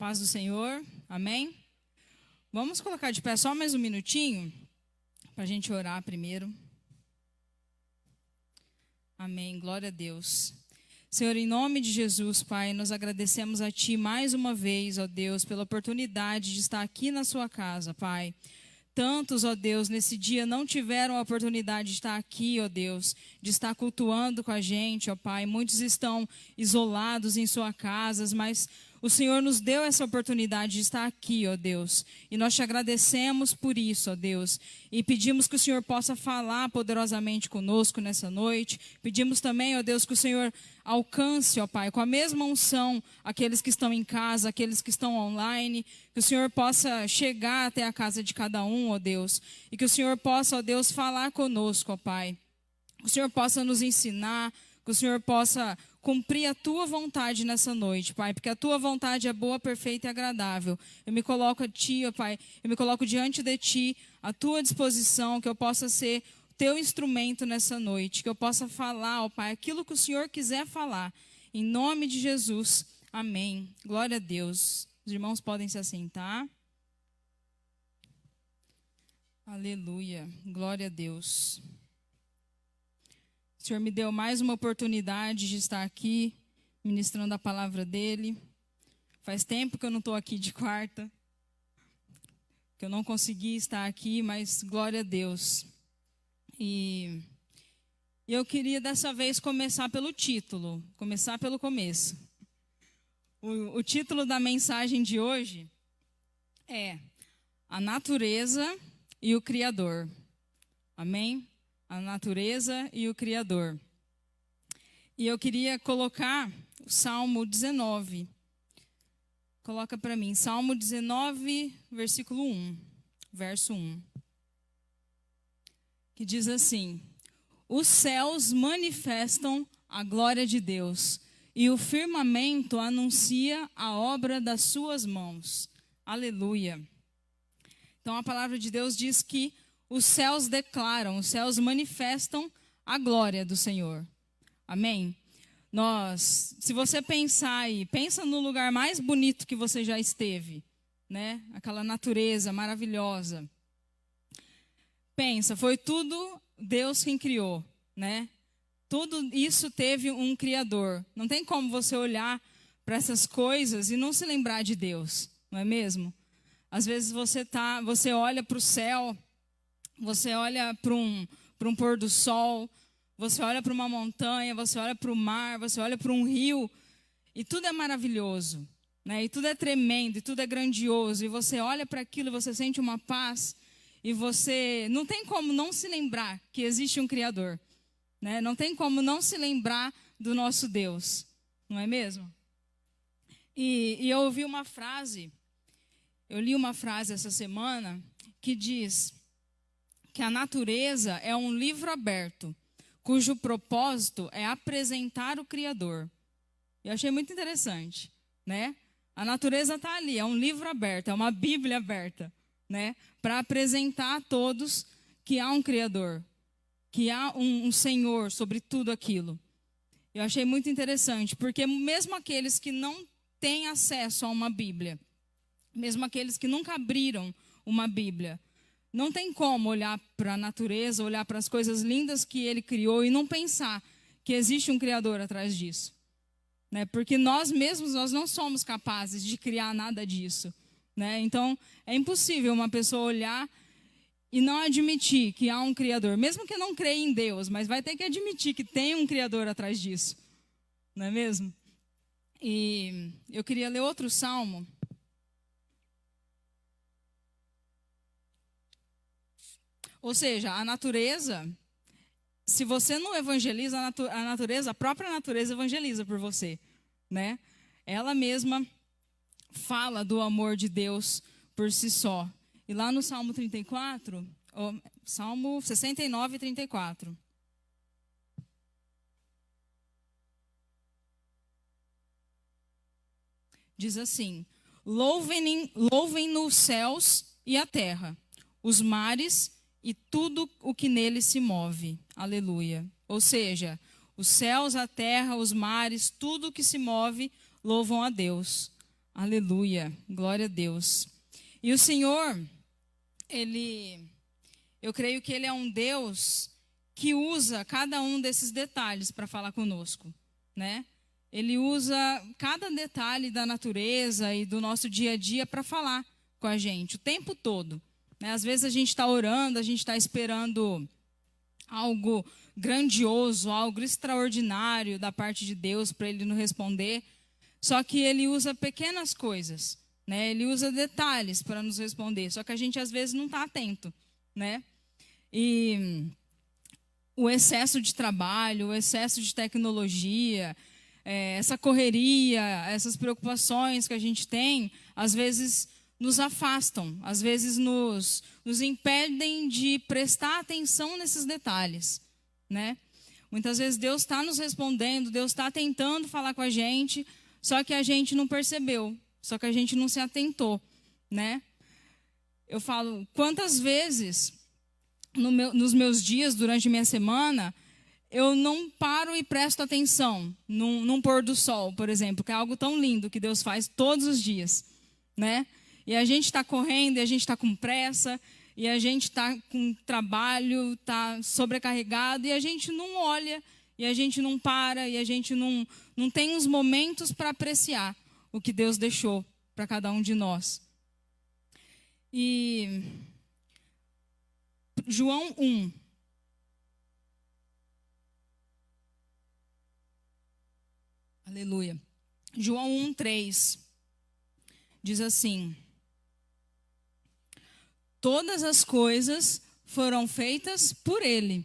Paz do Senhor, amém? Vamos colocar de pé só mais um minutinho, para a gente orar primeiro. Amém, glória a Deus. Senhor, em nome de Jesus, Pai, nós agradecemos a Ti mais uma vez, ó Deus, pela oportunidade de estar aqui na Sua casa, Pai. Tantos, ó Deus, nesse dia não tiveram a oportunidade de estar aqui, ó Deus, de estar cultuando com a gente, ó Pai. Muitos estão isolados em suas casas, mas o Senhor nos deu essa oportunidade de estar aqui, ó Deus. E nós te agradecemos por isso, ó Deus. E pedimos que o Senhor possa falar poderosamente conosco nessa noite. Pedimos também, ó Deus, que o Senhor alcance, ó Pai, com a mesma unção, aqueles que estão em casa, aqueles que estão online. Que o Senhor possa chegar até a casa de cada um, ó Deus. E que o Senhor possa, ó Deus, falar conosco, ó Pai. Que o Senhor possa nos ensinar, que o Senhor possa cumprir a Tua vontade nessa noite, Pai, porque a Tua vontade é boa, perfeita e agradável. Eu me coloco a Ti, ó Pai, eu me coloco diante de Ti, à Tua disposição, que eu possa ser Teu instrumento nessa noite, que eu possa falar, ó Pai, aquilo que o Senhor quiser falar. Em nome de Jesus, amém. Glória a Deus. Os irmãos podem se assentar. Aleluia. Glória a Deus. O Senhor me deu mais uma oportunidade de estar aqui, ministrando a palavra dEle. Faz tempo que eu não estou aqui de quarta, que eu não consegui estar aqui, mas glória a Deus. E eu queria dessa vez começar pelo título, começar pelo começo. O título da mensagem de hoje é A Natureza e o Criador. Amém? A natureza e o Criador. E eu queria colocar o Salmo 19. Coloca para mim, Salmo 19, versículo 1, verso 1. Que diz assim: Os céus manifestam a glória de Deus, e o firmamento anuncia a obra das suas mãos. Aleluia. Então a palavra de Deus diz que os céus declaram, os céus manifestam a glória do Senhor. Amém? Se você pensar aí, pensa no lugar mais bonito que você já esteve, né? Aquela natureza maravilhosa. Pensa, foi tudo Deus quem criou, né? Tudo isso teve um Criador. Não tem como você olhar para essas coisas e não se lembrar de Deus, não é mesmo? Às vezes você olha para o céu, você olha para um pôr do sol, você olha para uma montanha, você olha para o mar, você olha para um rio, e tudo é maravilhoso, né? E tudo é tremendo, e tudo é grandioso, e você olha para aquilo e você sente uma paz, e você não tem como não se lembrar que existe um Criador, né? Não tem como não se lembrar do nosso Deus, não é mesmo? E eu ouvi uma frase, eu li uma frase essa semana que diz que a natureza é um livro aberto, cujo propósito é apresentar o Criador. Eu achei muito interessante, né? A natureza está ali, é um livro aberto, é uma Bíblia aberta, né? Para apresentar a todos que há um Criador, que há um Senhor sobre tudo aquilo. Eu achei muito interessante, porque mesmo aqueles que não têm acesso a uma Bíblia, mesmo aqueles que nunca abriram uma Bíblia, não tem como olhar para a natureza, olhar para as coisas lindas que Ele criou e não pensar que existe um Criador atrás disso, né? Porque nós mesmos, nós não somos capazes de criar nada disso, né? Então, é impossível uma pessoa olhar e não admitir que há um Criador, mesmo que não creia em Deus, mas vai ter que admitir que tem um Criador atrás disso, não é mesmo? E eu queria ler outro salmo. Ou seja, a natureza, se você não evangeliza, a natureza, a própria natureza evangeliza por você, né? Ela mesma fala do amor de Deus por si só. E lá no Salmo 34, Salmo 69 e 34. Diz assim: Louvem os céus e a terra, os mares e tudo o que nele se move. Aleluia. Ou seja, os céus, a terra, os mares, tudo o que se move, louvam a Deus. Aleluia, glória a Deus. E o Senhor, eu creio que Ele é um Deus que usa cada um desses detalhes para falar conosco, né? Ele usa cada detalhe da natureza e do nosso dia a dia para falar com a gente o tempo todo, né? Às vezes a gente está orando, a gente está esperando algo grandioso, algo extraordinário da parte de Deus para Ele nos responder. Só que Ele usa pequenas coisas, né? Ele usa detalhes para nos responder. Só que a gente às vezes não está atento, né? E o excesso de trabalho, o excesso de tecnologia, essa correria, essas preocupações que a gente tem, às vezes nos afastam, às vezes nos impedem de prestar atenção nesses detalhes, né? Muitas vezes Deus está nos respondendo, Deus está tentando falar com a gente, só que a gente não percebeu, só que a gente não se atentou, né? Eu falo, quantas vezes nos meus dias, durante minha semana, eu não paro e presto atenção num pôr do sol, por exemplo, que é algo tão lindo que Deus faz todos os dias, né? E a gente está correndo, e a gente está com pressa, e a gente está com trabalho, está sobrecarregado, e a gente não olha, e a gente não para, e a gente não tem os momentos para apreciar o que Deus deixou para cada um de nós. E João 1. Aleluia. João 1:3 diz assim: todas as coisas foram feitas por Ele,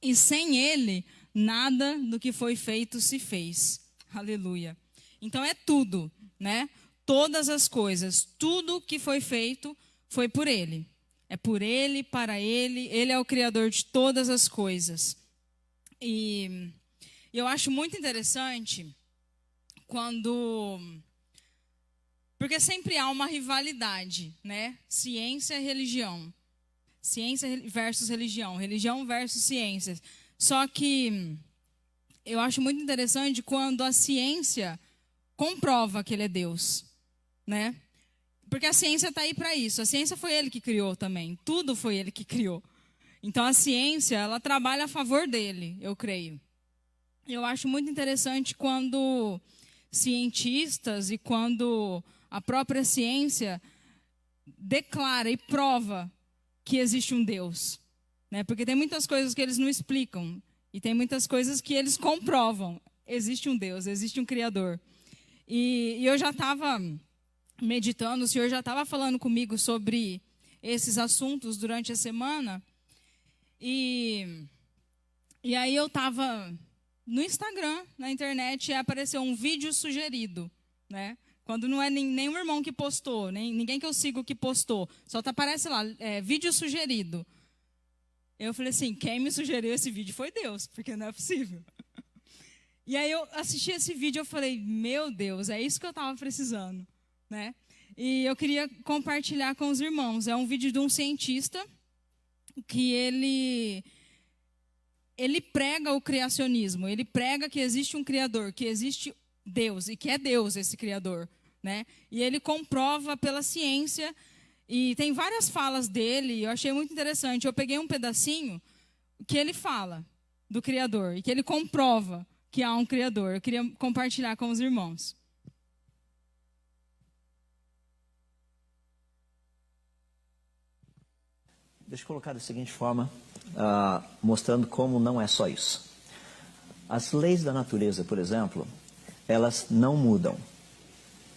e sem Ele, nada do que foi feito se fez. Aleluia. Então é tudo, né? Todas as coisas, tudo que foi feito foi por Ele. É por Ele, para Ele, Ele é o Criador de todas as coisas. E eu acho muito interessante porque sempre há uma rivalidade, né? Ciência e religião. Ciência versus religião. Religião versus ciência. Só que eu acho muito interessante quando a ciência comprova que Ele é Deus, né? Porque a ciência está aí para isso. A ciência foi Ele que criou também. Tudo foi Ele que criou. Então a ciência, ela trabalha a favor dele, eu creio. Eu acho muito interessante quando cientistas e quando a própria ciência declara e prova que existe um Deus, né? Porque tem muitas coisas que eles não explicam e tem muitas coisas que eles comprovam. Existe um Deus, existe um Criador. E eu já estava meditando, o Senhor já estava falando comigo sobre esses assuntos durante a semana. E aí eu estava no Instagram, na internet, e apareceu um vídeo sugerido, né? Quando não é nenhum irmão que postou, nem ninguém que eu sigo que postou, só aparece lá, vídeo sugerido. Eu falei assim, quem me sugeriu esse vídeo foi Deus, porque não é possível. E aí eu assisti esse vídeo e eu falei, meu Deus, é isso que eu estava precisando, né? E eu queria compartilhar com os irmãos. É um vídeo de um cientista que ele prega o criacionismo, ele prega que existe um Criador, que existe Deus, e que é Deus esse Criador, né? E ele comprova pela ciência, e tem várias falas dele, eu achei muito interessante. Eu peguei um pedacinho que ele fala do Criador, e que ele comprova que há um Criador. Eu queria compartilhar com os irmãos. Deixa eu colocar da seguinte forma, mostrando como não é só isso. As leis da natureza, por exemplo, elas não mudam.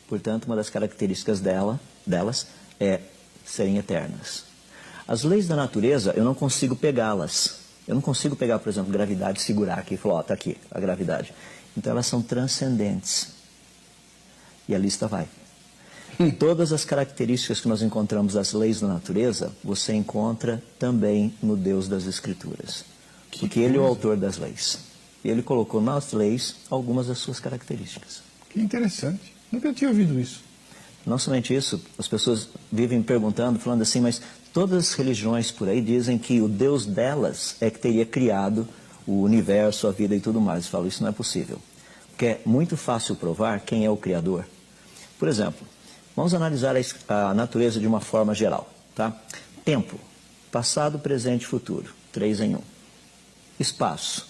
Portanto, uma das características delas é serem eternas. As leis da natureza, eu não consigo pegá-las. Eu não consigo pegar, por exemplo, gravidade, segurar aqui e falar, ó, está aqui a gravidade. Então, elas são transcendentes. E a lista vai. Todas as características que nós encontramos das leis da natureza, você encontra também no Deus das Escrituras. Porque Ele é o autor das leis. E Ele colocou nas leis algumas das suas características. Que interessante. Nunca tinha ouvido isso. Não somente isso, as pessoas vivem perguntando, falando assim, mas todas as religiões por aí dizem que o Deus delas é que teria criado o universo, a vida e tudo mais. Eu falo, isso não é possível. Porque é muito fácil provar quem é o Criador. Por exemplo, vamos analisar a natureza de uma forma geral. Tá? Tempo, passado, presente e futuro, 3 em 1. Espaço,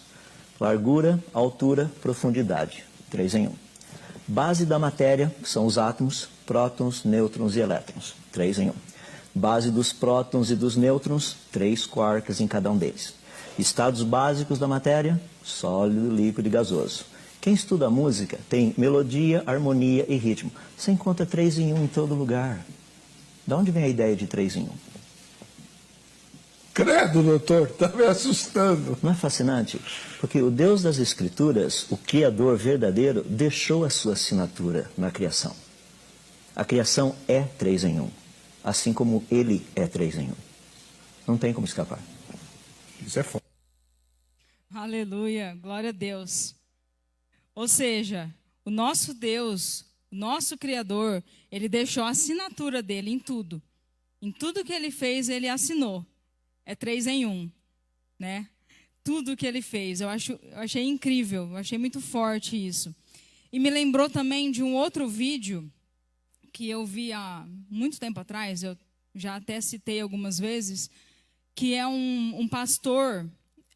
largura, altura, profundidade, 3 em 1. Base da matéria, que são os átomos, prótons, nêutrons e elétrons, 3 em 1. Base dos prótons e dos nêutrons, 3 quarks em cada um deles. Estados básicos da matéria, sólido, líquido e gasoso. Quem estuda música tem melodia, harmonia e ritmo. Você encontra 3 em 1 em todo lugar. De onde vem a ideia de 3 em 1? Credo, doutor, está me assustando. Não é fascinante? Porque o Deus das Escrituras, o Criador verdadeiro, deixou a sua assinatura na criação. A criação é 3 em 1, assim como Ele é 3 em 1. Não tem como escapar. Isso é foda. Aleluia, glória a Deus. Ou seja, o nosso Deus, o nosso Criador, Ele deixou a assinatura dele em tudo. Em tudo que Ele fez, Ele assinou. É 3 em 1, né? Tudo que Ele fez. Eu achei incrível, eu achei muito forte isso. E me lembrou também de um outro vídeo que eu vi há muito tempo atrás, eu já até citei algumas vezes, que é um pastor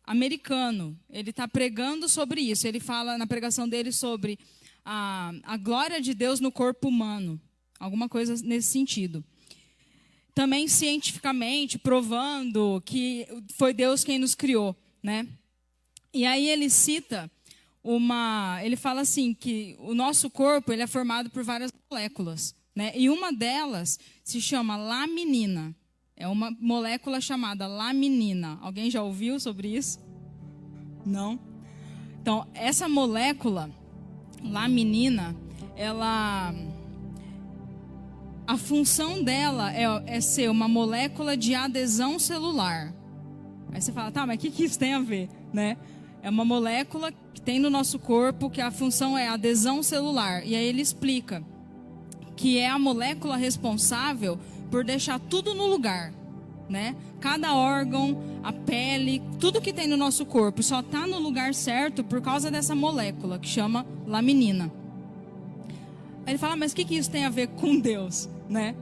americano. Ele está pregando sobre isso. Ele fala na pregação dele sobre a glória de Deus no corpo humano. Alguma coisa nesse sentido. Também cientificamente provando que foi Deus quem nos criou, né? E aí ele cita ele fala assim que o nosso corpo ele é formado por várias moléculas, né? E uma delas se chama laminina. É uma molécula chamada laminina. Alguém já ouviu sobre isso? Não? Então, essa molécula laminina, a função dela é ser uma molécula de adesão celular. Aí você fala, tá, mas o que isso tem a ver, né? É uma molécula que tem no nosso corpo que a função é adesão celular. E aí ele explica que é a molécula responsável por deixar tudo no lugar, né? Cada órgão, a pele, tudo que tem no nosso corpo só está no lugar certo por causa dessa molécula que chama laminina. Aí ele fala, mas o que isso tem a ver com Deus, né?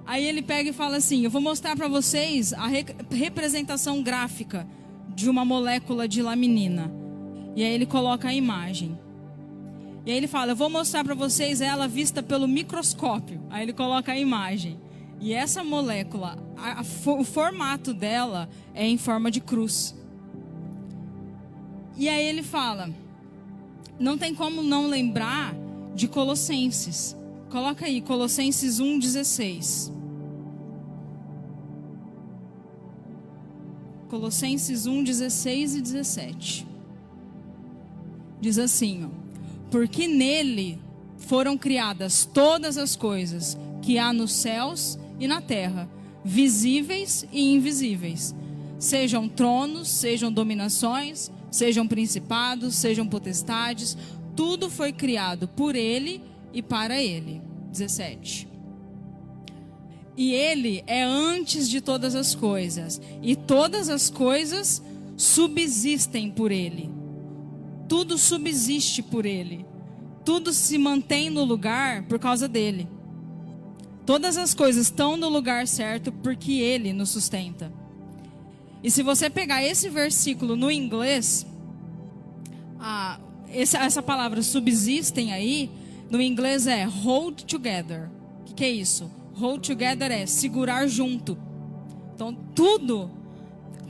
Aí ele pega e fala assim, eu vou mostrar para vocês a representação gráfica de uma molécula de laminina. E aí ele coloca a imagem. E aí ele fala, eu vou mostrar para vocês ela vista pelo microscópio. Aí ele coloca a imagem. E essa molécula, o formato dela é em forma de cruz. E aí ele fala, não tem como não lembrar de Colossenses. Coloca aí, Colossenses 1,16. Colossenses 1,16 e 17. Diz assim, ó, porque nele foram criadas todas as coisas que há nos céus e na terra, visíveis e invisíveis, sejam tronos, sejam dominações, sejam principados, sejam potestades, tudo foi criado por ele e para ele. 17. E ele é antes de todas as coisas, e todas as coisas subsistem por ele. Tudo subsiste por ele. Tudo se mantém no lugar por causa dele. Todas as coisas estão no lugar certo porque ele nos sustenta. E se você pegar esse versículo no inglês, essa palavra subsistem aí, no inglês é hold together. O que é isso? Hold together é segurar junto. Então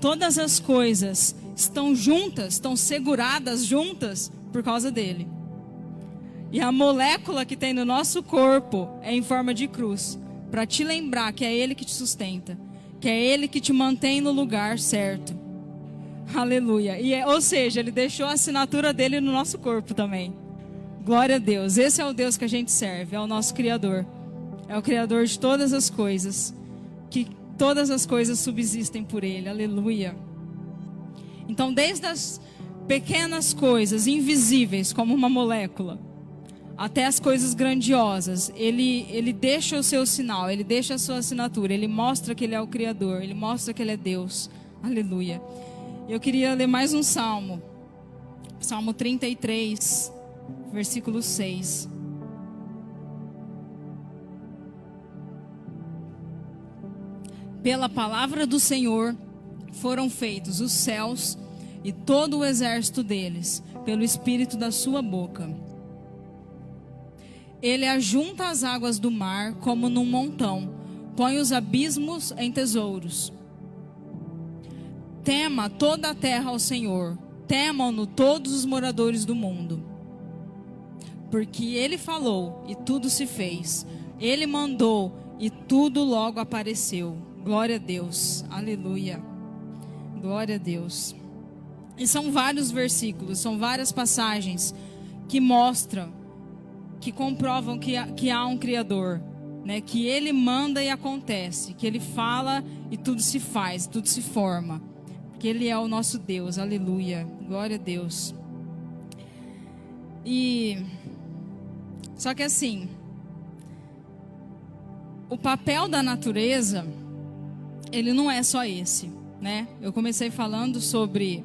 todas as coisas estão juntas, estão seguradas juntas por causa dele. E a molécula que tem no nosso corpo é em forma de cruz, para te lembrar que é ele que te sustenta, que é ele que te mantém no lugar certo. Aleluia. Ou seja, ele deixou a assinatura dele no nosso corpo também. Glória a Deus. Esse é o Deus que a gente serve, é o nosso Criador. É o Criador de todas as coisas, que todas as coisas subsistem por ele. Aleluia. Então, desde as pequenas coisas invisíveis, como uma molécula, até as coisas grandiosas, ele deixa o seu sinal, ele deixa a sua assinatura, ele mostra que ele é o Criador, ele mostra que ele é Deus. Aleluia. Eu queria ler mais um salmo. Salmo 33, versículo 6. Pela palavra do Senhor foram feitos os céus e todo o exército deles, pelo espírito da sua boca. Ele ajunta as águas do mar como num montão, põe os abismos em tesouros. Tema toda a terra ao Senhor, temam-no todos os moradores do mundo. Porque ele falou e tudo se fez, ele mandou e tudo logo apareceu. Glória a Deus, aleluia, glória a Deus. E são vários versículos, são várias passagens que mostram, que comprovam que há um Criador, né? Que ele manda e acontece, que ele fala e tudo se faz, tudo se forma, porque ele é o nosso Deus, aleluia, glória a Deus. Só que assim, o papel da natureza, ele não é só esse, né? Eu comecei falando sobre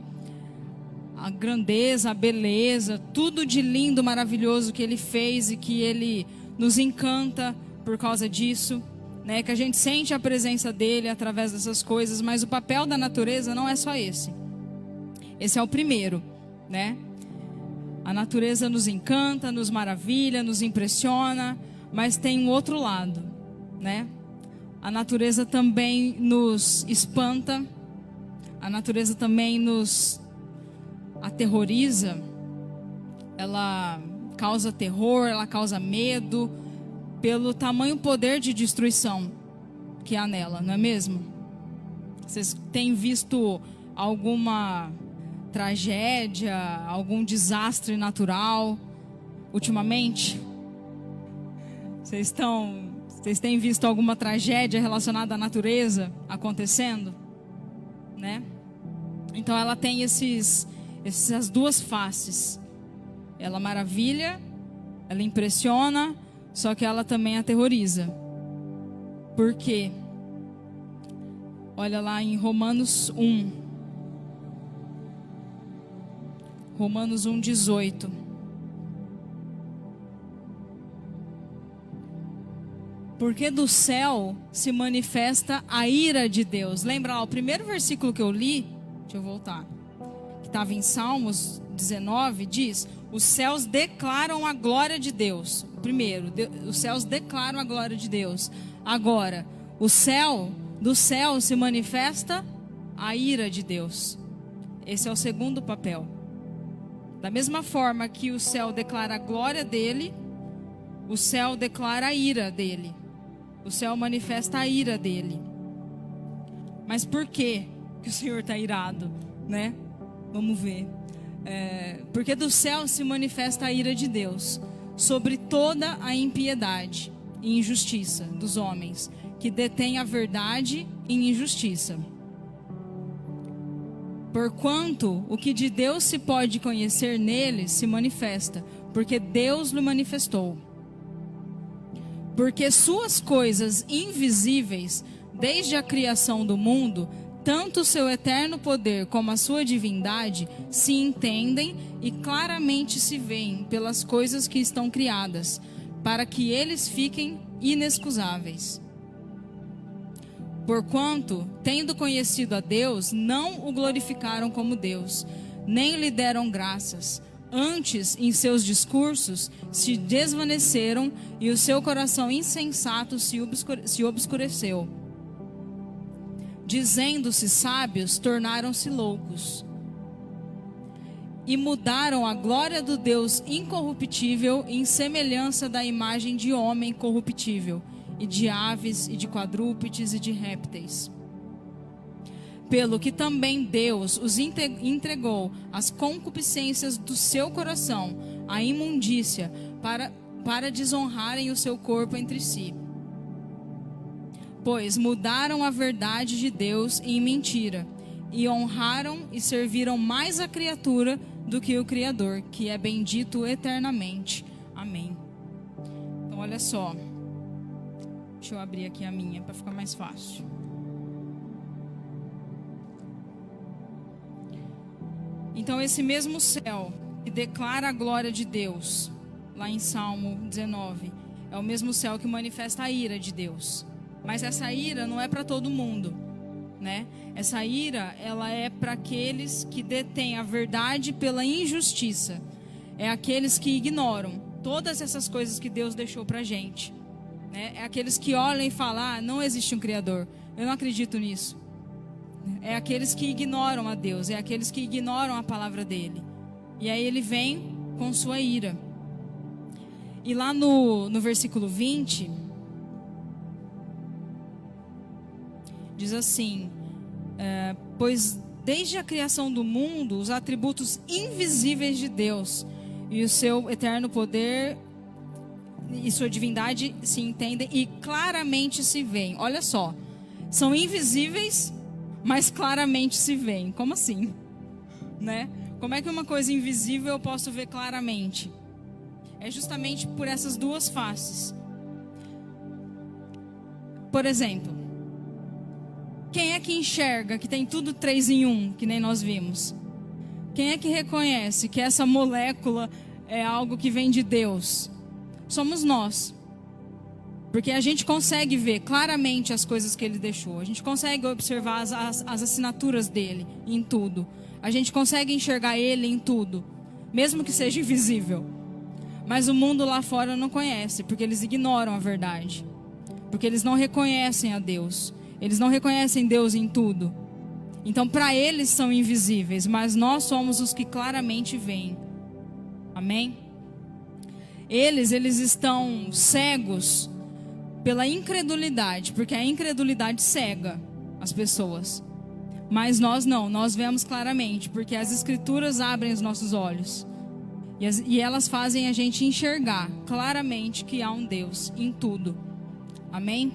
a grandeza, a beleza, tudo de lindo, maravilhoso que ele fez e que ele nos encanta por causa disso, né? Que a gente sente a presença dele através dessas coisas, mas o papel da natureza não é só esse. Esse é o primeiro, né? A natureza nos encanta, nos maravilha, nos impressiona, mas tem um outro lado, né? A natureza também nos espanta, a natureza também nos aterroriza, ela causa terror, ela causa medo, pelo tamanho poder de destruição que há nela, não é mesmo? Vocês têm visto alguma tragédia, algum desastre natural ultimamente? Vocês têm visto alguma tragédia relacionada à natureza acontecendo, né? Então ela tem essas duas faces. Ela maravilha, ela impressiona, só que ela também aterroriza. Por quê? Olha lá em Romanos 1. Romanos 1:18. Porque do céu se manifesta a ira de Deus. Lembra lá, o primeiro versículo que eu li, deixa eu voltar, que estava em Salmos 19, diz: os céus declaram a glória de Deus. Primeiro, os céus declaram a glória de Deus. Agora, do céu se manifesta a ira de Deus. Esse é o segundo papel. Da mesma forma que o céu declara a glória dele, o céu declara a ira dele. O céu manifesta a ira dele. Mas por que o Senhor está irado, né? Vamos ver. Porque do céu se manifesta a ira de Deus sobre toda a impiedade e injustiça dos homens, que detêm a verdade em injustiça. Porquanto o que de Deus se pode conhecer nele se manifesta, porque Deus lhe manifestou. Porque suas coisas invisíveis, desde a criação do mundo, tanto o seu eterno poder como a sua divindade, se entendem e claramente se veem pelas coisas que estão criadas, para que eles fiquem inexcusáveis. Porquanto, tendo conhecido a Deus, não o glorificaram como Deus, nem lhe deram graças. Antes, em seus discursos, se desvaneceram e o seu coração insensato se obscureceu. Dizendo-se sábios, tornaram-se loucos. E mudaram a glória do Deus incorruptível em semelhança da imagem de homem corruptível, e de aves, e de quadrúpedes, e de répteis. Pelo que também Deus os entregou às concupiscências do seu coração, à imundícia, para desonrarem o seu corpo entre si. Pois mudaram a verdade de Deus em mentira, e honraram e serviram mais a criatura do que o Criador, que é bendito eternamente. Amém. Então olha só. Deixa eu abrir aqui a minha para ficar mais fácil. Então esse mesmo céu que declara a glória de Deus, lá em Salmo 19, é o mesmo céu que manifesta a ira de Deus. Mas essa ira não é para todo mundo, né? Essa ira, ela é para aqueles que detêm a verdade pela injustiça. É aqueles que ignoram todas essas coisas que Deus deixou pra gente, né? É aqueles que olham e falam: ah, não existe um Criador, eu não acredito nisso. É aqueles que ignoram a Deus, é aqueles que ignoram a palavra dele. E aí ele vem com sua ira. E lá no versículo 20, diz assim: pois desde a criação do mundo, os atributos invisíveis de Deus e o seu eterno poder e sua divindade se entendem e claramente se veem. Olha só, são invisíveis, mas claramente se veem. Como assim? Né? Como é que uma coisa invisível eu posso ver claramente? É justamente por essas duas faces. Por exemplo, quem é que enxerga que tem tudo 3 em 1, que nem nós vimos? Quem é que reconhece que essa molécula é algo que vem de Deus? Somos nós. Porque a gente consegue ver claramente as coisas que ele deixou. A gente consegue observar as assinaturas dele em tudo. A gente consegue enxergar ele em tudo, mesmo que seja invisível. Mas o mundo lá fora não conhece, porque eles ignoram a verdade. Porque eles não reconhecem a Deus. Eles não reconhecem Deus em tudo. Então, para eles são invisíveis, mas nós somos os que claramente veem. Amém? Eles estão cegos pela incredulidade, porque a incredulidade cega as pessoas. Mas nós não, nós vemos claramente, porque as escrituras abrem os nossos olhos. E elas fazem a gente enxergar claramente que há um Deus em tudo. Amém?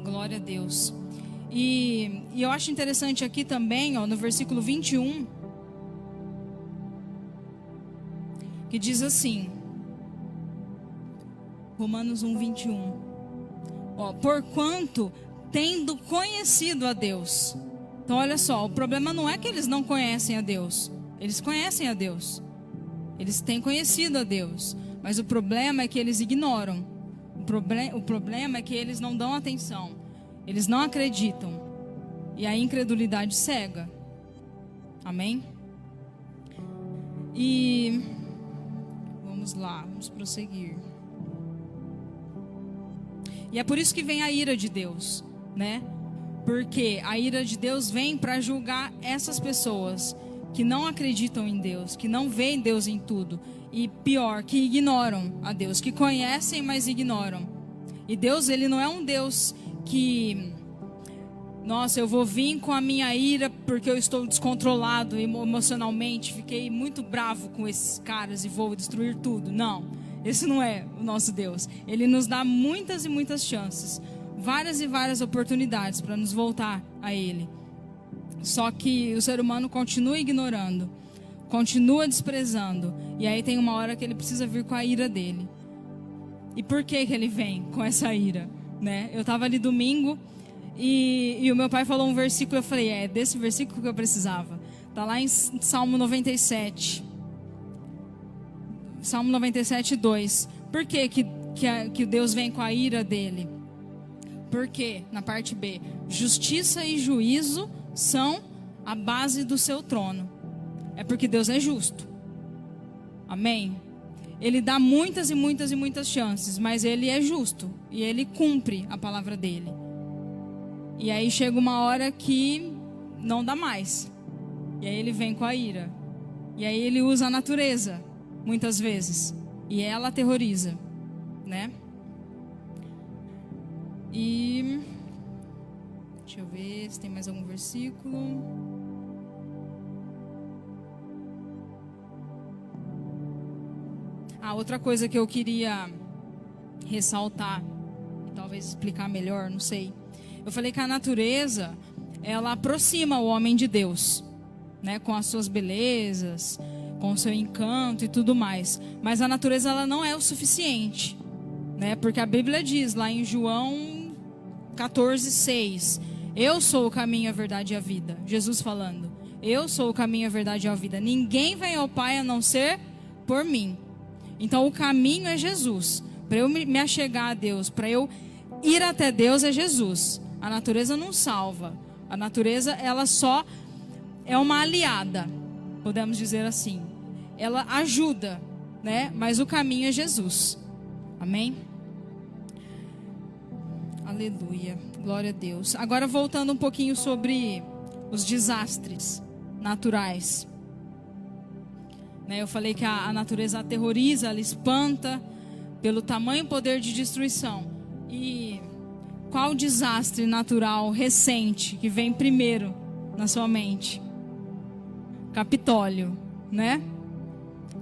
Glória a Deus. E eu acho interessante aqui também, ó, no versículo 21, que diz assim, Romanos 1, 21. Ó, porquanto, tendo conhecido a Deus. Então, olha só, o problema não é que eles não conhecem a Deus. Eles conhecem a Deus. Eles têm conhecido a Deus. Mas o problema é que eles ignoram. O problema é que eles não dão atenção. Eles não acreditam. E a incredulidade cega. Amém? E vamos lá, vamos prosseguir. E é por isso que vem a ira de Deus, né? Porque a ira de Deus vem para julgar essas pessoas que não acreditam em Deus, que não veem Deus em tudo. E pior, que ignoram a Deus, que conhecem, mas ignoram. E Deus, ele não é um Deus que... Nossa, eu vou vir com a minha ira porque eu estou descontrolado emocionalmente, fiquei muito bravo com esses caras e vou destruir tudo. Não, esse não é o nosso Deus. Ele nos dá muitas e muitas chances, várias e várias oportunidades para nos voltar a Ele. Só que o ser humano continua ignorando, continua desprezando. E aí tem uma hora que ele precisa vir com a ira dele. E por que ele vem com essa ira? Né? Eu estava ali domingo... E o meu pai falou um versículo, eu falei, é desse versículo que eu precisava. Está lá em Salmo 97. Salmo 97, 2. Por que Deus vem com a ira dele? Porque, na parte B, justiça e juízo são a base do seu trono. É porque Deus é justo. Amém? Ele dá muitas e muitas e muitas chances, mas ele é justo. E ele cumpre a palavra dele. E aí chega uma hora que não dá mais. E aí ele vem com a ira. E aí ele usa a natureza, muitas vezes. E ela aterroriza, né? E... deixa eu ver se tem mais algum versículo. Outra coisa que eu queria ressaltar, e talvez explicar melhor, não sei. Eu falei que a natureza, ela aproxima o homem de Deus, né? Com as suas belezas, com o seu encanto e tudo mais. Mas a natureza, ela não é o suficiente, né? Porque a Bíblia diz lá em João 14, 6, eu sou o caminho, a verdade e a vida. Jesus falando, eu sou o caminho, a verdade e a vida. Ninguém vem ao Pai a não ser por mim. Então o caminho é Jesus. Para eu me achegar a Deus, para eu ir até Deus é Jesus. A natureza não salva. A natureza, ela só é uma aliada, podemos dizer assim. Ela ajuda, né? Mas o caminho é Jesus. Amém? Aleluia. Glória a Deus. Agora voltando um pouquinho sobre os desastres naturais. Né, eu falei que a natureza aterroriza, ela espanta pelo tamanho e poder de destruição. E qual desastre natural recente que vem primeiro na sua mente? Capitólio, né?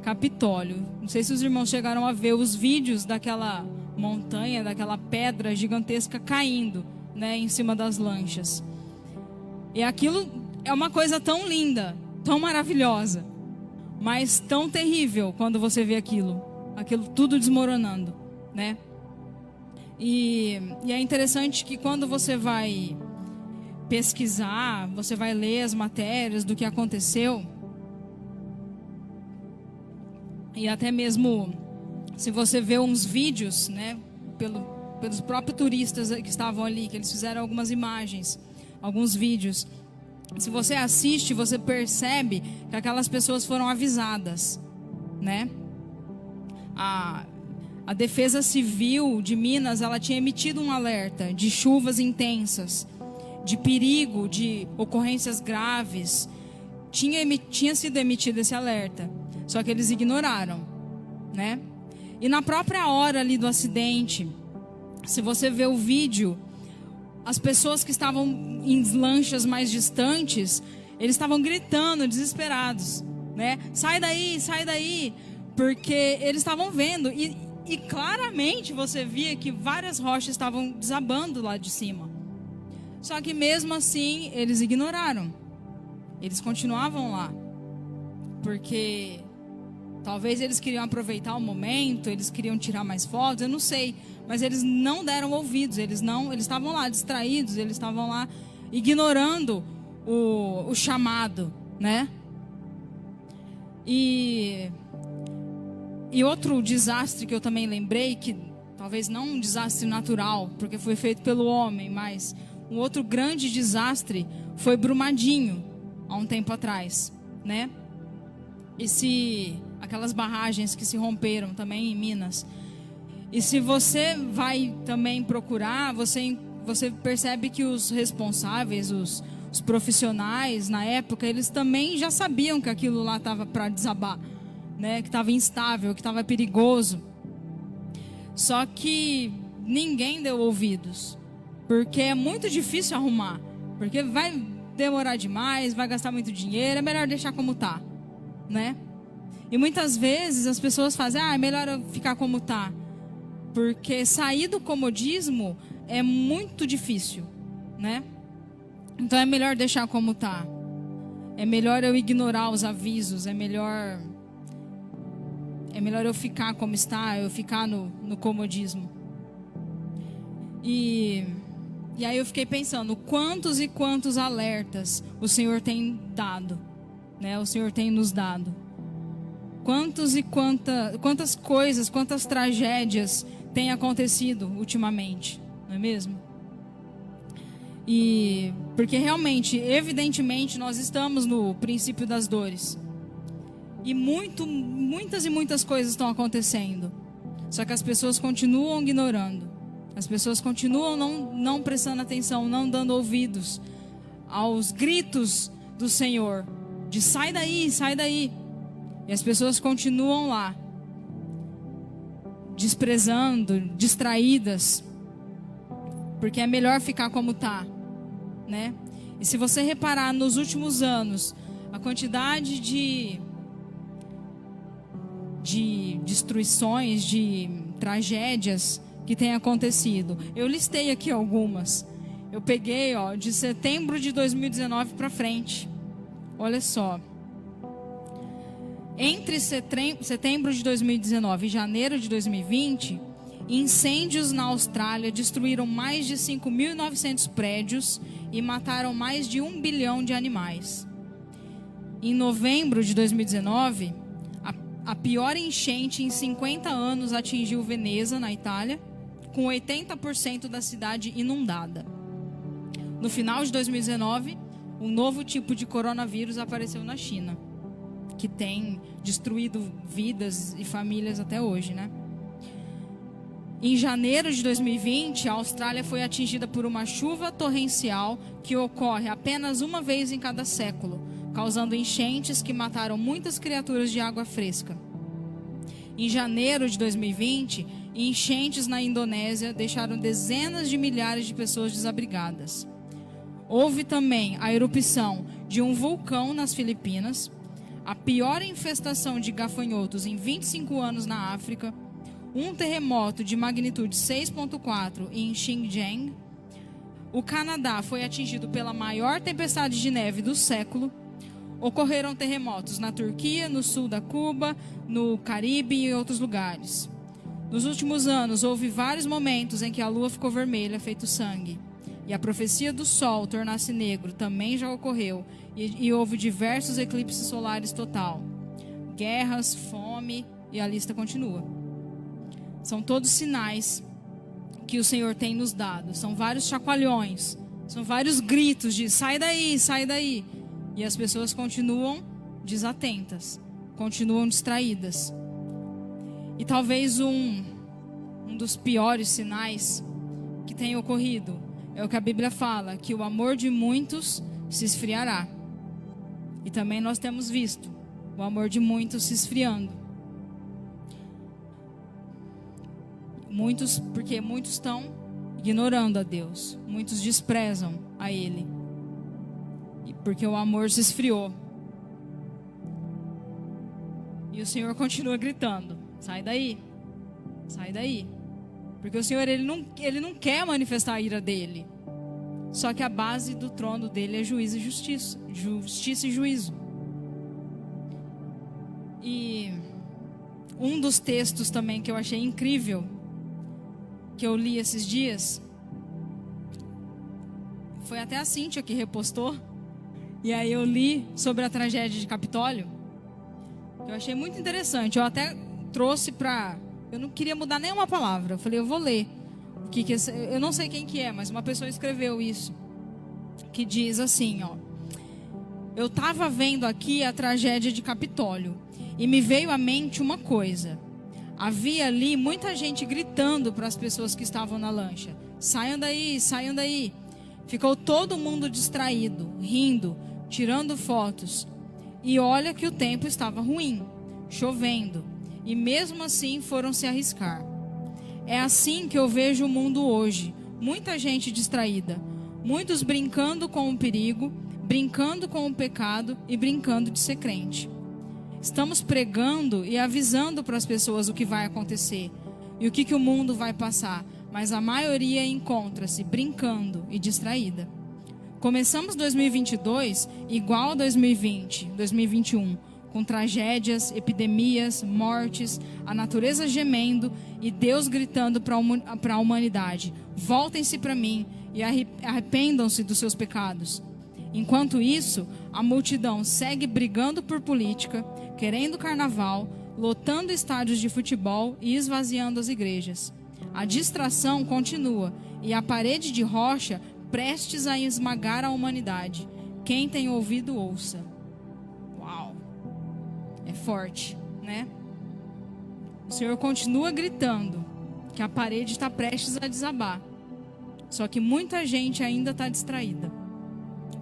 Capitólio. Não sei se os irmãos chegaram a ver os vídeos daquela montanha, daquela pedra gigantesca caindo, né, em cima das lanchas. E aquilo é uma coisa tão linda, tão maravilhosa, mas tão terrível quando você vê aquilo tudo desmoronando, né? E é interessante que quando você vai pesquisar, você vai ler as matérias do que aconteceu, e até mesmo se você vê uns vídeos, né, pelos próprios turistas que estavam ali, que eles fizeram algumas imagens, alguns vídeos. Se você assiste, você percebe que aquelas pessoas foram avisadas, né? A Defesa Civil de Minas, ela tinha emitido um alerta de chuvas intensas, de perigo, de ocorrências graves. Tinha sido emitido esse alerta, só que eles ignoraram, né? E na própria hora ali do acidente, se você vê o vídeo, as pessoas que estavam em lanchas mais distantes, eles estavam gritando, desesperados, né? Sai daí, porque eles estavam vendo e claramente você via que várias rochas estavam desabando lá de cima. Só que mesmo assim, eles ignoraram. Eles continuavam lá, porque talvez eles queriam aproveitar o momento, eles queriam tirar mais fotos, eu não sei. Mas eles não deram ouvidos, eles estavam lá distraídos, eles estavam lá ignorando o chamado, né? E outro desastre que eu também lembrei, que talvez não um desastre natural, porque foi feito pelo homem, mas um outro grande desastre foi Brumadinho, há um tempo atrás, né? Aquelas barragens que se romperam também em Minas. E se você vai também procurar, você percebe que os responsáveis, os profissionais na época, eles também já sabiam que aquilo lá estava para desabar, né? Que estava instável, que estava perigoso. Só que ninguém deu ouvidos, porque é muito difícil arrumar, porque vai demorar demais, vai gastar muito dinheiro, é melhor deixar como está, né? E muitas vezes as pessoas fazem, é melhor eu ficar como está. Porque sair do comodismo é muito difícil, né? Então é melhor deixar como está. É melhor eu ignorar os avisos. É melhor eu ficar como está, eu ficar no comodismo. E aí eu fiquei pensando, quantos e quantos alertas o Senhor tem dado, né? O Senhor tem nos dado. Quantas coisas, quantas tragédias tem acontecido ultimamente, não é mesmo? E porque realmente, evidentemente, nós estamos no princípio das dores. E muitas coisas estão acontecendo. Só que as pessoas continuam ignorando. As pessoas continuam não prestando atenção, não dando ouvidos aos gritos do Senhor, de sai daí, sai daí. E as pessoas continuam lá, desprezando, distraídas, porque é melhor ficar como está, né? E se você reparar nos últimos anos, a quantidade de destruições, de tragédias que tem acontecido, eu listei aqui algumas. Eu peguei, de setembro de 2019 para frente. Olha só. Entre setembro de 2019 e janeiro de 2020, incêndios na Austrália destruíram mais de 5.900 prédios e mataram mais de 1 bilhão de animais. Em novembro de 2019, a pior enchente em 50 anos atingiu Veneza, na Itália, com 80% da cidade inundada. No final de 2019, um novo tipo de coronavírus apareceu na China, que tem destruído vidas e famílias até hoje, né? Em janeiro de 2020, a Austrália foi atingida por uma chuva torrencial que ocorre apenas uma vez em cada século, causando enchentes que mataram muitas criaturas de água fresca. Em janeiro de 2020, enchentes na Indonésia deixaram dezenas de milhares de pessoas desabrigadas. Houve também a erupção de um vulcão nas Filipinas, a pior infestação de gafanhotos em 25 anos na África, um terremoto de magnitude 6.4 em Xinjiang. O Canadá foi atingido pela maior tempestade de neve do século. Ocorreram terremotos na Turquia, no sul da Cuba, no Caribe e em outros lugares. Nos últimos anos, houve vários momentos em que a lua ficou vermelha, feito sangue. E a profecia do sol tornar-se negro também já ocorreu. E houve diversos eclipses solares total. Guerras, fome e a lista continua. São todos sinais que o Senhor tem nos dado. São vários chacoalhões. São vários gritos de sai daí, sai daí. E as pessoas continuam desatentas. Continuam distraídas. E talvez um dos piores sinais que tem ocorrido é o que a Bíblia fala, que o amor de muitos se esfriará. E também nós temos visto o amor de muitos se esfriando. Porque muitos estão ignorando a Deus. Muitos desprezam a Ele. Porque o amor se esfriou. E o Senhor continua gritando: sai daí, sai daí. Porque o Senhor, Ele não quer manifestar a ira dEle. Só que a base do trono dEle é juízo e justiça. Justiça e juízo. E um dos textos também que eu achei incrível, que eu li esses dias, foi até a Cíntia que repostou. E aí eu li sobre a tragédia de Capitólio. Eu achei muito interessante. Eu até trouxe para... Eu não queria mudar nenhuma palavra. Eu falei, eu vou ler. Eu não sei quem que é, mas uma pessoa escreveu isso. Que diz assim, ó: eu estava vendo aqui a tragédia de Capitólio e me veio à mente uma coisa. Havia ali muita gente gritando para as pessoas que estavam na lancha: saiam daí, saiam daí. Ficou todo mundo distraído, rindo, tirando fotos. E olha que o tempo estava ruim, chovendo. E mesmo assim foram se arriscar. É assim que eu vejo o mundo hoje. Muita gente distraída. Muitos brincando com o perigo, brincando com o pecado e brincando de ser crente. Estamos pregando e avisando para as pessoas o que vai acontecer e o que o mundo vai passar. Mas a maioria encontra-se brincando e distraída. Começamos 2022 igual a 2020, 2021, com tragédias, epidemias, mortes, a natureza gemendo e Deus gritando para a humanidade: voltem-se para mim e arrependam-se dos seus pecados. Enquanto isso, a multidão segue brigando por política, querendo carnaval, lotando estádios de futebol e esvaziando as igrejas. A distração continua e a parede de rocha prestes a esmagar a humanidade. Quem tem ouvido, ouça. Uau! É forte, né? O Senhor continua gritando que a parede está prestes a desabar. Só que muita gente ainda está distraída.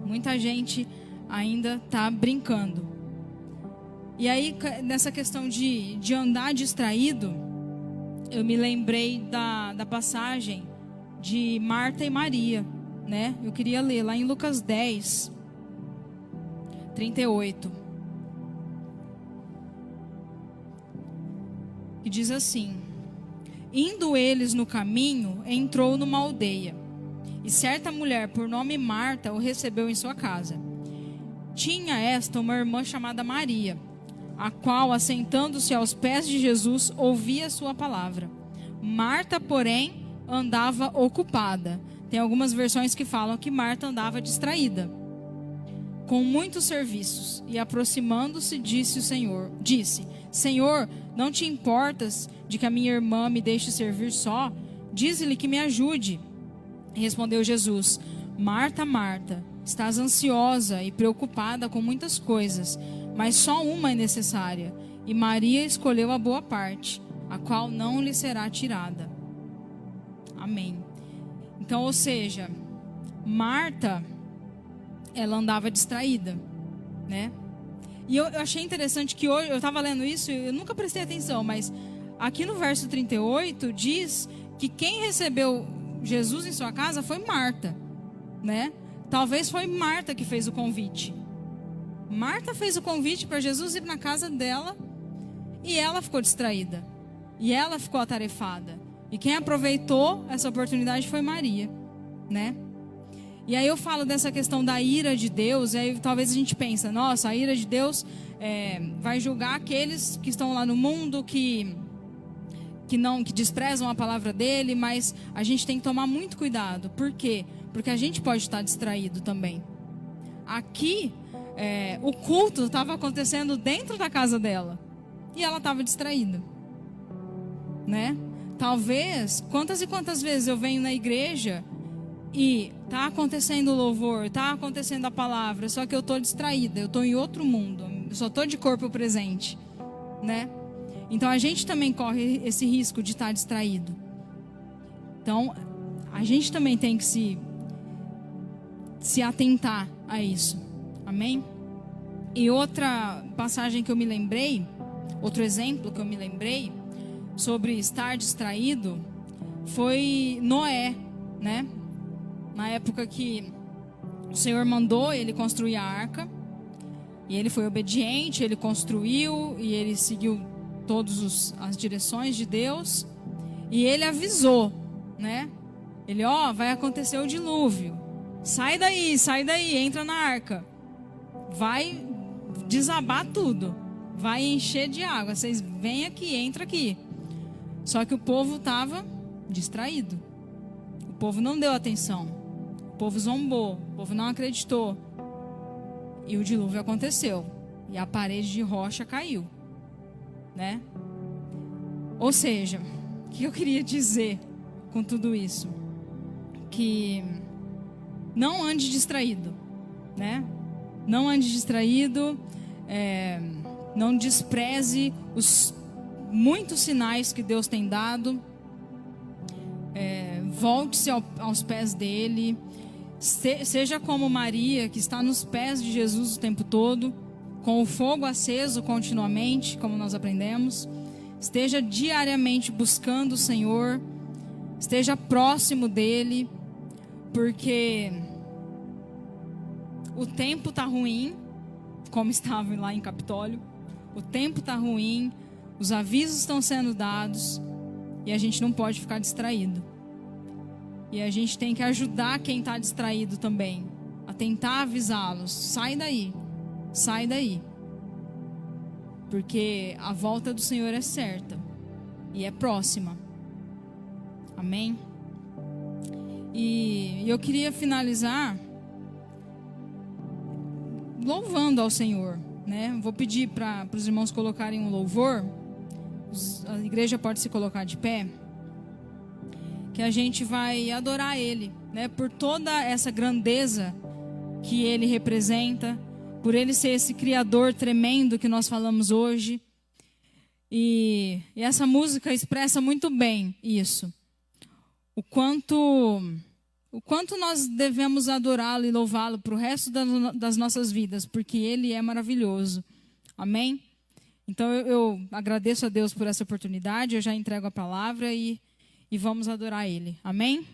Muita gente ainda está brincando. E aí, nessa questão de andar distraído, eu me lembrei da passagem de Marta e Maria, né? Eu queria ler lá em Lucas 10, 38. Que diz assim: indo eles no caminho, entrou numa aldeia. E certa mulher, por nome Marta, o recebeu em sua casa. Tinha esta uma irmã chamada Maria, a qual, assentando-se aos pés de Jesus, ouvia sua palavra. Marta, porém, andava ocupada. Tem algumas versões que falam que Marta andava distraída, com muitos serviços. E aproximando-se, disse: Senhor, não te importas de que a minha irmã me deixe servir só? Dize-lhe que me ajude. Respondeu Jesus: Marta, Marta, estás ansiosa e preocupada com muitas coisas, mas só uma é necessária, e Maria escolheu a boa parte, a qual não lhe será tirada. Amém. Então, ou seja, Marta, ela andava distraída, né? E eu achei interessante que hoje, eu estava lendo isso, eu nunca prestei atenção, mas aqui no verso 38 diz que quem recebeu Jesus em sua casa foi Marta, né? Talvez foi Marta que fez o convite. Marta fez o convite para Jesus ir na casa dela e ela ficou distraída. E ela ficou atarefada. E quem aproveitou essa oportunidade foi Maria, né? E aí eu falo dessa questão da ira de Deus, e aí talvez a gente pense, nossa, a ira de Deus vai julgar aqueles que estão lá no mundo, que desprezam a palavra dele, mas a gente tem que tomar muito cuidado. Por quê? Porque a gente pode estar distraído também. Aqui, o culto estava acontecendo dentro da casa dela, e ela estava distraída, né? Talvez, quantas e quantas vezes eu venho na igreja e tá acontecendo o louvor, tá acontecendo a palavra, só que eu tô distraída, eu tô em outro mundo, eu só tô de corpo presente, né? Então a gente também corre esse risco de estar distraído. Então a gente também tem que se atentar a isso. Amém? E outra passagem que eu me lembrei, outro exemplo que eu me lembrei sobre estar distraído foi Noé, né? Na época que o Senhor mandou ele construir a arca, e ele foi obediente, ele construiu e ele seguiu todas as direções de Deus, e ele avisou, né? Ele, vai acontecer o dilúvio, sai daí, entra na arca, vai desabar tudo, vai encher de água, vocês vêm aqui, entra aqui. Só que o povo estava distraído, o povo não deu atenção, o povo zombou, o povo não acreditou, e o dilúvio aconteceu, e a parede de rocha caiu, né? Ou seja, o que eu queria dizer com tudo isso? Que não ande distraído, né? Não ande distraído, não despreze os muitos sinais que Deus tem dado, volte-se aos pés dele, seja como Maria, que está nos pés de Jesus o tempo todo, com o fogo aceso continuamente, como nós aprendemos. Esteja diariamente buscando o Senhor, esteja próximo dele, porque o tempo está ruim, como estava lá em Capitólio. O tempo está ruim, os avisos estão sendo dados, e a gente não pode ficar distraído. E a gente tem que ajudar quem está distraído também, a tentar avisá-los: sai daí, sai daí. Porque a volta do Senhor é certa e é próxima. Amém? E eu queria finalizar louvando ao Senhor, né? Vou pedir para os irmãos colocarem um louvor. A igreja pode se colocar de pé, que a gente vai adorar Ele, né? Por toda essa grandeza que Ele representa, por Ele ser esse Criador tremendo que nós falamos hoje. E essa música expressa muito bem isso. O quanto nós devemos adorá-lo e louvá-lo para o resto das nossas vidas, porque Ele é maravilhoso. Amém? Então eu agradeço a Deus por essa oportunidade, eu já entrego a palavra e vamos adorar Ele. Amém?